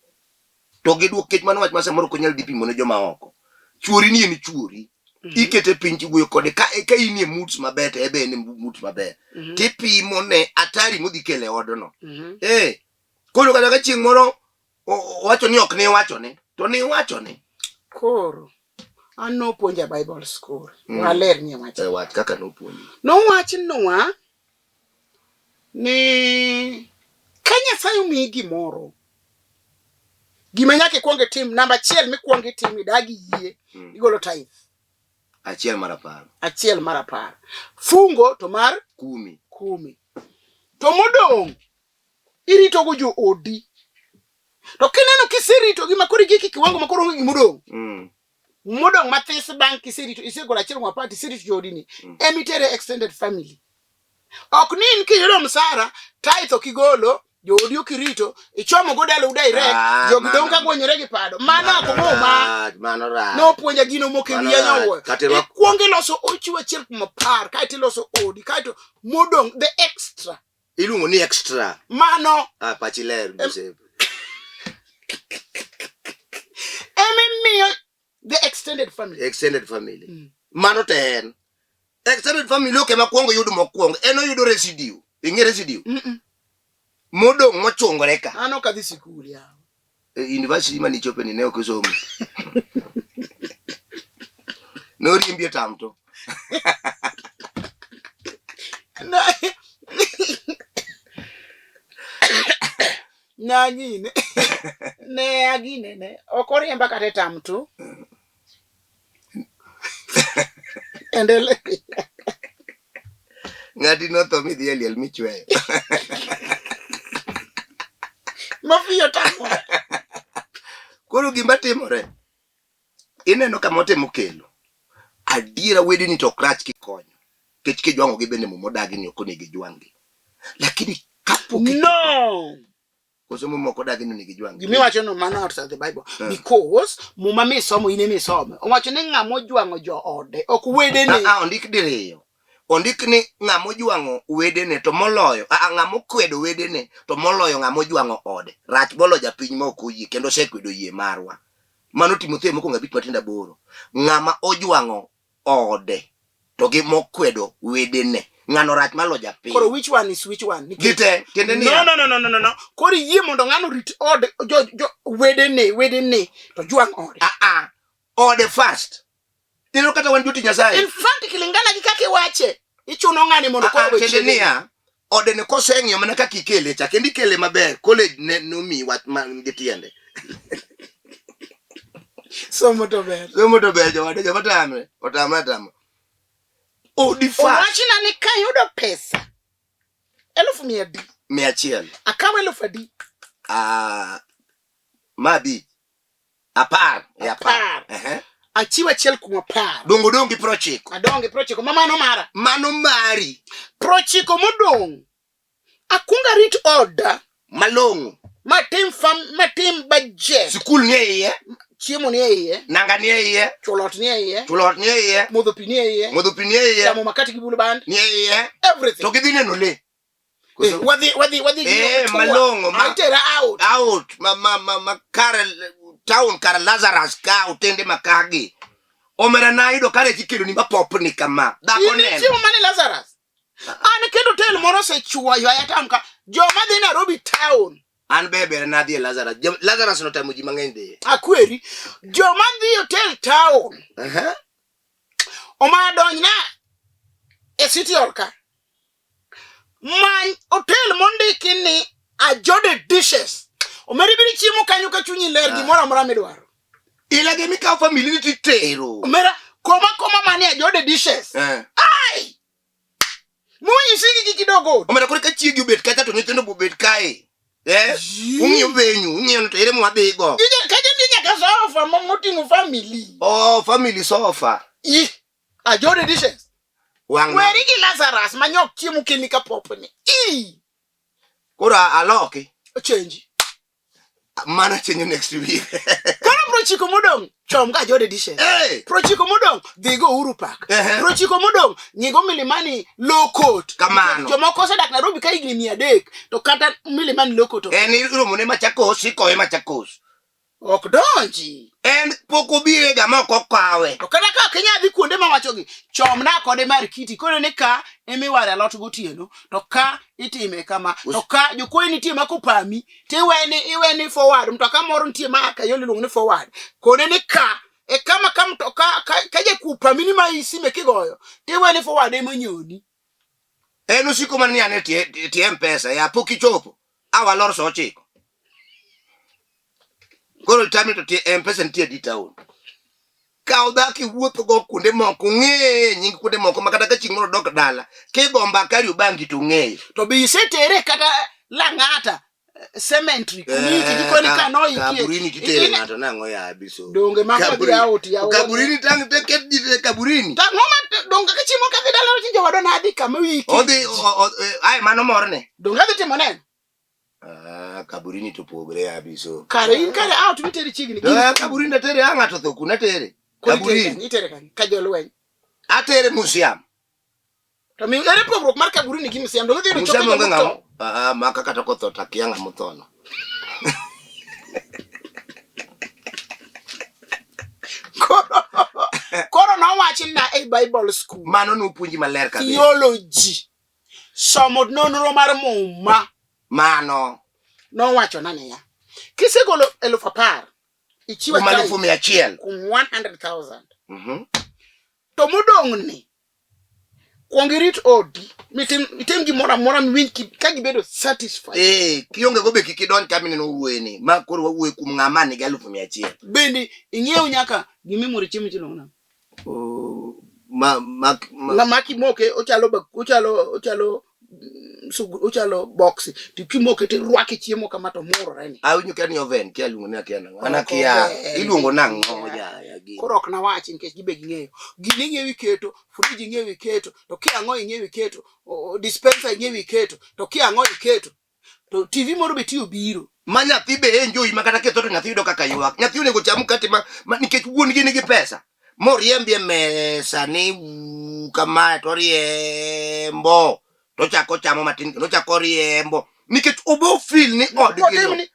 to giduok kech mano wach mase moro konyal dipimo ne joma oko chuori ni en chuori ikete piny wuoyo kode ka inie moods maber to ebe en moods maber tipimo ne atari modhi kele odno koro kata ka chieng' moro wacho ni ok ni wachone to ni wachone
koro an nopuonja Bible school waler ni
wach kaka nopuonji
nowachnwa ni ka Nyasaye omiyi gimoro gima nyaka ikwonge tim namba 1 mikwonge tim idagi yie igolo tithe
achiel mar
10 fungo to mar 10 to modong irito go jo odi to kineno kisirito gima kori giki kiwango makoro ngi modong mathis bank kisirito isegolo achiel mwa party sirito jo odi ni emitere extended family ok nin kiyudo msara tithe kigolo jo odi okirito ichomo go dalo direct jo gidong ka gwonyore gi pado mano ko
mano ra
no puonja gino mokewiya nyowo kuonge loso ochiwo achiel kuma par ka itiloso odi ka to modong the extra
ilungo ni extra
mano
pachiler msebe
emimiyo the extended family
mano ten extended family oke makwongo yudo mokwongo eno yudo residue ing'e residue modong mochungore ka
ano kadhi sikul ya
university mani chope ni ne okusomo no rimbie tamto
na nyine ne agine ne okoriemba kata tamtu endele
ngadi no to mi dhiel michweyo
mafiyo tamo
koro gima timore ineno kama otemo kelo adiera wedi ni to krach kikonyo kech kijwango gi bende momodagi ni okone gi jwangi lakini kapo
no
kosomo moko dagi ni gi jwangi
gimi wacho no mano outside the Bible because muma misomo ine misomo owacho ni ng'amo jwango jo ode ok wedene
ondik diriyo ondik ni ng'amo jwango wedene to moloyo ng'amo kwedo wedene to moloyo ng'amo jwango ode rach bolo japiny ma ok oyie kendo sekwedo yie marwa mano Timotheo moko ng'abit matinda boro ng'ama ojwango ode to gi mokwedo wedene ng'ano rach malo japiny
koro which one is which one
gite tiende ni
no koro yie mondo ng'ano rit ode jo wedene to jwang ode
ode first ino kata wan juti Nyasaye
in fact kilingana gi kake wache ichuno ng'ani mondo koro
tiende ni ode ne koseng'iyo mana kaka ikele cha kendi kele maber college ne nomi wat man gitiende
somo to ber
jowade jomatame otama odi first
wachina ni kayudo pesa 100,000 akawa 10,000
mabi apar
achiwa achiel kuma par
dongi prochiko
adonge prochiko mano
mano mari
prochiko modong akunga rit order
malongo
matim budget
skul ni iye
chiemo ni iye
nanga ni iye
chulot ni iye modho pi ni iye chamo makati gi bulu band
ni iye
everything
to gidhi no le
wadhi
malongo
matera out
ma kar town kar Lazarus ka utende makagi omera na ido kare tikelo ni mapop ni kama dako neno
chiemo mane Lazarus kendo tel moro se chuo yo ya town ka Joma dhi Nairobi town.
An bebe na dhi Lazarus. Lazarus no tamo ji mang'eny dhi.
Akweri. Joma dhi hotel town. Oma donjna e city orka. Man hotel mondiki ni ajode dishes. Omeri biri chiemo kanyo ka chunyi ler gimoro amora midwaro.
Ila ge mikaw family ni titero.
Omera koma mani ajode dishes. Ai! Munyi sigi kidogo.
Omera kore ka chiegi ubet kacha to nyithindo bobet kae. Ungiyo venyu, ungiyo no tere mwadhi go.
Kaje mbinya ka sofa motingo family.
Oh, family sofa.
Ajode dishes. Weri gi Lazarus manyok chiemo kini ka popni.
Kora aloki.
Change.
Mana chenyo next week.
Kono prochiko modong chom ga jode dishes. Prochiko modong dhigo Uhuru Park. Prochiko modong nyigo Milimani low coat.
Kamano.
Jomoko osedak Nairobi ka higni 300 to kata Milimani low coat.
Iromo ne Machakos, ikowe Machakos.
Ok donji.
Poko bire ga moko kawe.
To kada ka Kenya dhi kuonde mawachogi chom na kode mar kiti kono ne ka emiware alot gotieno to ka itime kama to ka jokoi nitie makopami ti iweni forward mtoka moro nitie maka yoli luong ni forward kone ne ka e kama to ka je kupami ni maisi mekigoyo ti iweni forward emonyoni
usiko man nyane tie mpesa ya poki chopo awa lor so chiko koro tami to tie mpesa nitie di town ka odaki wuotho go kunde moko ng'e nying kunde moko makata ka ching moro dok dala ke gomba kari ubangi to ng'e
to bi setere kata Lang'ata cemetery kuniki gikoni kanoi
kaburini titere ng'ato nango ya abiso
donge mako ya oti ya
kaburini tang te ket di kaburini
ta ngoma donge ka chimo ka dala ti jawado na adi kama wiki
odi ai mano morne
donge dhi timo neno
kaburini to pogre ya abiso
kare in kare out mitere chigni
kaburini tere ng'ato to kuna tere kaburini
itere kan ka jolweny
atere museum
to mi ere pogruok mar kaburini gi museum donge dhi
museum ng'amo maka kata ko thota kianga muthono
koro no wachin na e Bible school
mano no puonji maler ka
theology somo nonro mar muma
mano
no wacho nane ya kisegolo 10,000 ichiwa
chai
100,000 to modong ni kongirit odi mitem gimora mora miwinki ka gibedo satisfied
kionge go be kikidon kamini no wueni ma koro wuwe kum ng'amani ga 100,000
bende ing'ew nyaka gimimori chiemo chilong'na maki moke ochalo box to kimoke te rwake chiemo kama to muro reni
awinyo kani oven kia luongo ne akiana ana kia iluongo nang'o ya gi
koro ok na wachi nikech gibe ging'eyo gini ng'ewi keto fridge ng'ewi keto to kiang'o ing'ewi keto dispenser ng'ewi keto to kiang'o iketo to TV moro be tiyo biro
ma nyathi be enjoy makata ketho to nyathi yudo kaka ywak nyathi onego cham kati ma nikech wuon gi nigi pesa moriembie mesa ni kama to riembo to chako chamo matin no chako riembo nikech obo feel ni od gi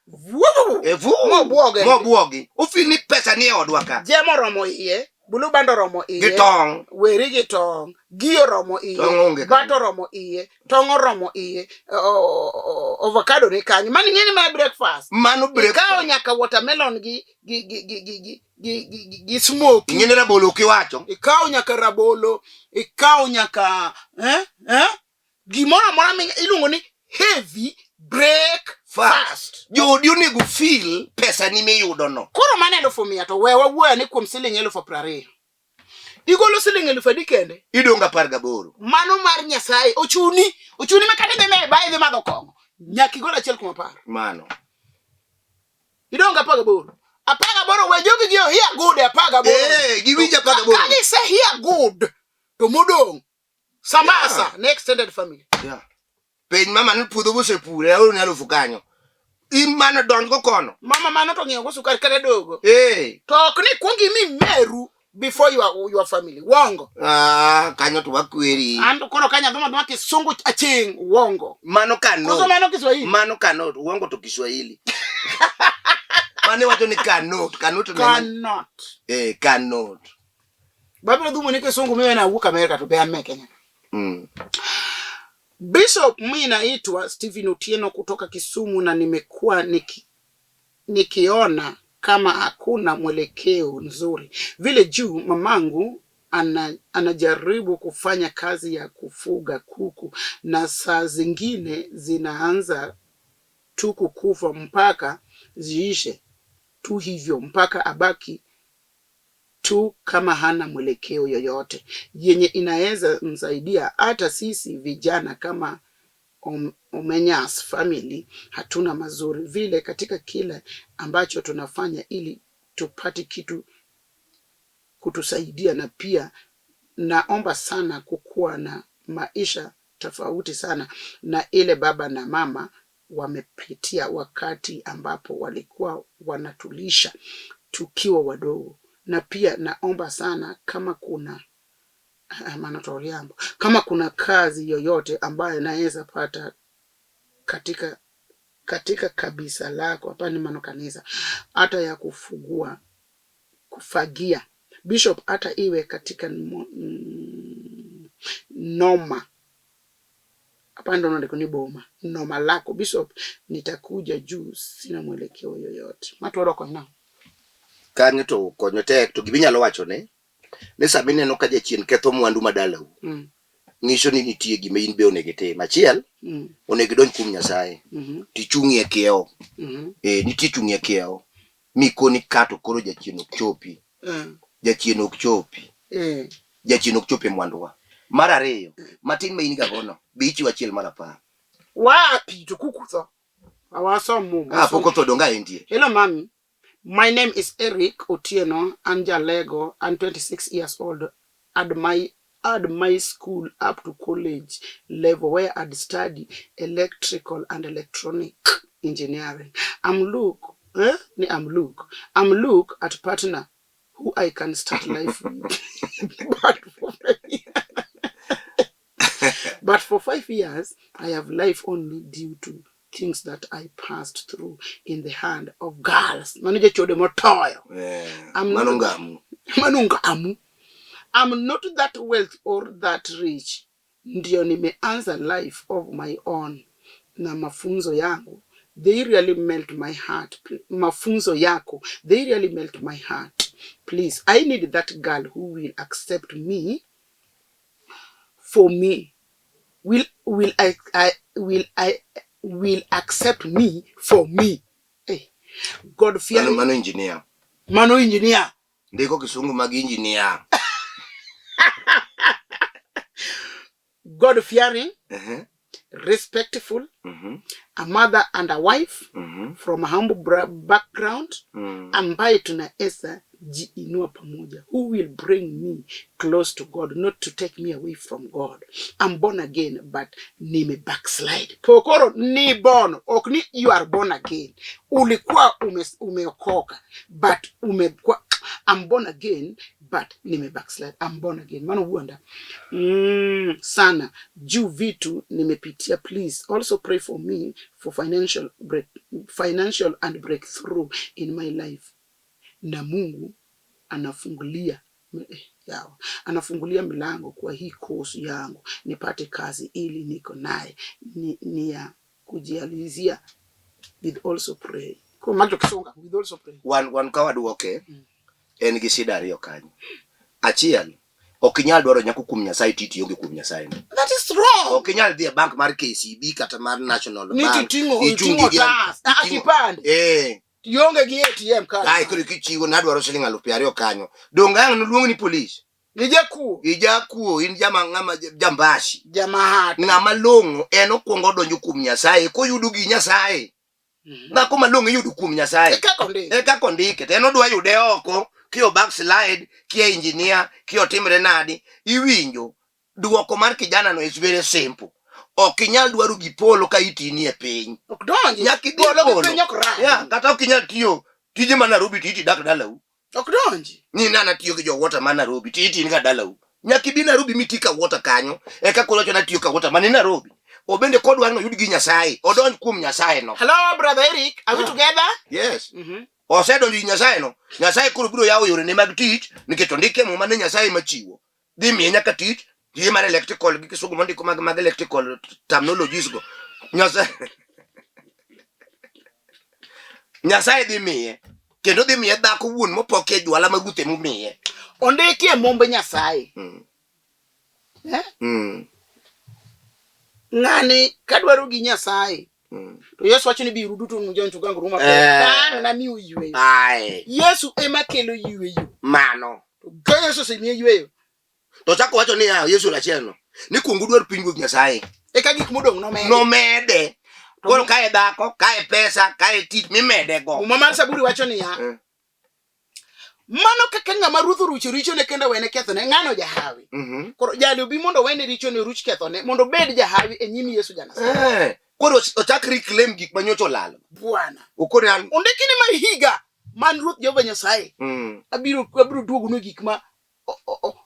mobuoge o feel ni pesa ni odwa ka
jemo romo iye bulu bando romo iye
gitong
weri gitong gio romo iye bato romo iye tongo romo iye avocado ni kanyi mani ng'eni ma breakfast
mano breakfast
ikaw nyaka watermelon gi smoke
ng'eni rabolo kiwacho
ikaw nyaka rabolo ikaw nyaka gimora mora iluongo ni heavy breakfast
jodi onego feel pesa ni miyudo no
koro maneno fomia to wewa wuoya ni kuom siling 20,000 igolo siling 1,000 kende
idonga 18
mano mar Nyasaye ochuni makata dhi me bai dhi madho kong'o nyaki gola 1,10
mano
idonga 18 we jogi gi here good 18
giwinja 18
kani say here good to modong samasa ne extended family
peny mama ni puodho bosepure oro nyalo fukanyo imano don go kono
mama mano to ng'iewo sukari kata dogo to ok ni kuongi mi meru before your family wongo
kanyo to wakweri
ando kono kanya dhoma kisungu aching wongo
mano kano
koso mano Kiswahili
mano kano wongo to Kiswahili mane wacho ni cannot
cannot
cannot
babiro dhumo ni kisungu mewe na wuka Amerika to be ame Kenya Bishop, mimi naitwa Stephen Otieno kutoka Kisumu, na nimekuwa nikiona kama hakuna mwelekeo nzuri. Vile juu mamangu anajaribu kufanya kazi ya kufuga kuku, na saa zingine zinaanza tu kukufa mpaka ziishe tu hivyo, mpaka abaki tu kama hana mwelekeo yoyote yenye inaweza msaidia. Hata sisi vijana kama Omenyas family hatuna mazuri vile katika kile ambacho tunafanya ili tupate kitu kutusaidia, na pia naomba sana kukuwa na maisha tofauti sana na ile baba na mama wamepitia wakati ambapo walikuwa wanatulisha tukiwa wadogo. Na pia naomba sana kama kuna kama kuna kazi yoyote ambayo naweza pata katika kabisa lako, hapa ni kanisa, hata ya kufagia Bishop, hata iwe katika noma, hapa ndo ndiko ni boma noma lako Bishop, nitakuja juu sina mwelekeo yoyote. Matoro kwa na
kanyo to konyo tek to gibinyalo wacho ne samine no ka jachien ketho mwandu madala ngiso ni nitie gima in be onego itim. Achiel, onego idonj kuom Nyasaye tichung'ie kiewo. Nitie chung'ie kiewo mikoni kato koro jachien ok chopi. Jachien ok chopi. Jachien ok chopi mwanduwa. Mar ariyo, matin ma in ga gono bichi wachiel mar 10.
Wapi to kukutho awasomo
poko to donga endie.
Hello mami, my name is Eric Otieno, Anja Lego, I'm 26 years old. At my school up to college level where I'd study electrical and electronic engineering. I'm look at partner who I can start life with. But for 5 years, I have life only due to things that I passed through in the hand of girls. Manuje chode motoyo. I'm not that wealthy or that rich. Ndio nimeanza life of my own. Na mafunzo yangu, they really melt my heart. Mafunzo yako, they really melt my heart. Please, I need that girl who will accept me for me. Will accept me for me. Hey, God fearing.
Mano engineer.
Ndiko
kisungu magi engineer.
God fearing, respectful, a mother and a wife from a humble background, ambaye tunaweza jiinua pamoja, who will bring me close to God, not to take me away from God. I'm born again, but nime backslide. Pokoro ni born, okni you are born again. Ulikuwa umeokoka, but umekuwa I'm born again, but nime backslide. I'm born again. Mano wonder. Sana. Juu vitu nimepitia. Please also pray for me for financial and breakthrough in my life. Na Mungu anafungulia milango kwa hii course yangu nipate kazi ili niko naye ni ya kujializia. With also pray. Kwa majo kisonga with also pray.
One kawadu okay. En gi shida ariyo kanyo. Achiel, okinyal dwaro nyako kuom Nyasaye titi onge kuom Nyasaye.
That is wrong.
Okinyal dhi e bank mar KCB kata mar National Bank.
Ichungo tas. Akipande. Yonge gi ATM card.
Ai kuri kichiwo nadwaro shilingi 200 kanyo. Donga yang luongo ni police. Ijakuo in ngama jambashi.
Jamahati.
Ngama longo en okwongo donjo kuom Nyasaye koyudo gi Nyasaye. Ngako malongo yudo kuom Nyasaye. Eka kondike. En odwa yude oko. Kio backslide, kia engineer, kio timre nadi, iwinjo, duoko mar kijana no is very simple. Okinyal dwaru gipolo ka itini e piny.
Okdonji.
Nyaki polo. Ya, kata okinyal tiyo, tije ma Nairobi titi dak dalau.
Okdonji.
Ni nana tiyo ki jo water ma Nairobi titi ni ka dalau. Nyaki bi Nairobi mitika water kanyo, eka kolocho na tiyo ka water ma ni Nairobi. Obende kodwa no yudi gi Nyasaye, odonj kuom Nyasaye no.
Hello brother Eric, are we together?
Yes. Osedo ndi Nyasaye no. Nyasaye koro biro yawo yore ne mag tich nikech ondike mo mane Nyasaye machiwo. Dhi miye nyaka tich Yi mar electrical gi kisugu mondi ko mag electrical terminologies go. Nyasaye dhi miye. Kendo dhi miye dhako wuon mopoke jwala magute mumiye.
Ondiki e mombe Nyasaye. Ng'ani kadwaro gi Nyasaye. To Yesu wacho ni biru duto mujon chugango ruma ko. Na mi uywe. Yesu ema kelo yweyo.
Mano.
To Yesu semiye yweyo.
To chako wacho ni Yesu lachielno. Ni kuongo dwar pinyruoth Nyasaye.
E ka gik modong nomede.
Nomede. Koro kae dhako, kae pesa, kae tich mimede go.
Mama Saburi wacho ni ya. Mano kaka ng'ama ruodh rucho richo ne kendo wene kethone ng'ano jahawi. Koro jali obi mondo wene richo ne ruch kethone mondo bed jahawi e nyimi Yesu Nyasaye.
Koro ochak reclaim gik manyocho lal.
Bwana.
Okore an.
Ondiki ni mar higa man ruoth Jehova Nyasaye. Abiro duogo no gik ma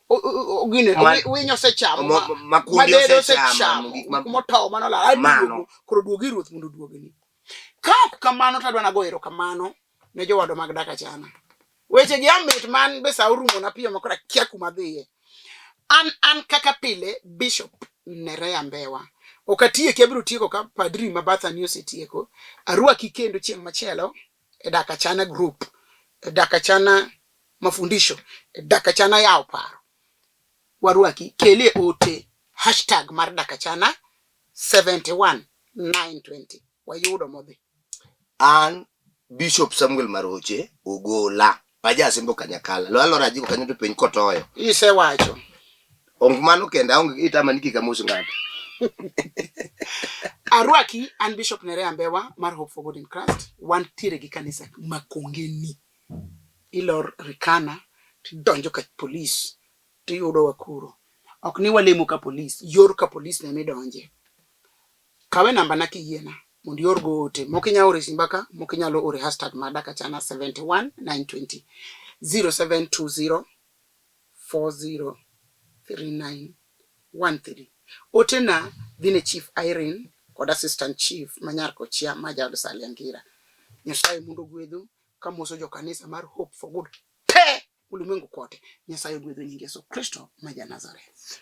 ogine winyo sechamo
makundi osechamo
gik motow manolal. Mano koro duogi ruoth mondo duogni. Ka kamano tadwa nago erokamano ne jowado mag Dak Achana. Weche gi amit man be saurumo na piyo makora kia kuma dhiye. An kaka pile Bishop Nerea Mbewa. Okatie kebro tieko ka padri mabatha ni osetieko. Arwaki kendo chieng' machielo e Dak Achana group, e Dak Achana mafundisho, e Dak Achana yao paro. Warwaki kele ote hashtag mar Dak Achana 71920. Wayudo modhi.
An Bishop Samuel Maroche Ogola. Paja simbo Kanyakala. Lo alora jiko kanyoto piny kotoyo.
Ise wacho.
Ongmano kenda onge itamaniki kamusu ngati.
Arwaki an Bishop Nerea Mbewa mar Hope for God in Christ. Wan tire gi kanisa makongeni. Ilor rikana tidonjo ka police tiyudo wakuro. Ok ni walemo ka police, yor ka police ne midonje. Kawe namba na kiyiena mondo yor go ote. Mokinya ore simbaka, mokinyalo ore hashtag mar Dak Achana 71920 0720 403913. Ote na dhine Chief Irene kod Assistant Chief Manyar Kochia Majal Saliangira. Nyasaye mundo gwedhu kamoso jo kanisa mar Hope for Good te ulimwengu kote. Nyasaye gwedhu nyingi Yesu Kristo maja Nazareth.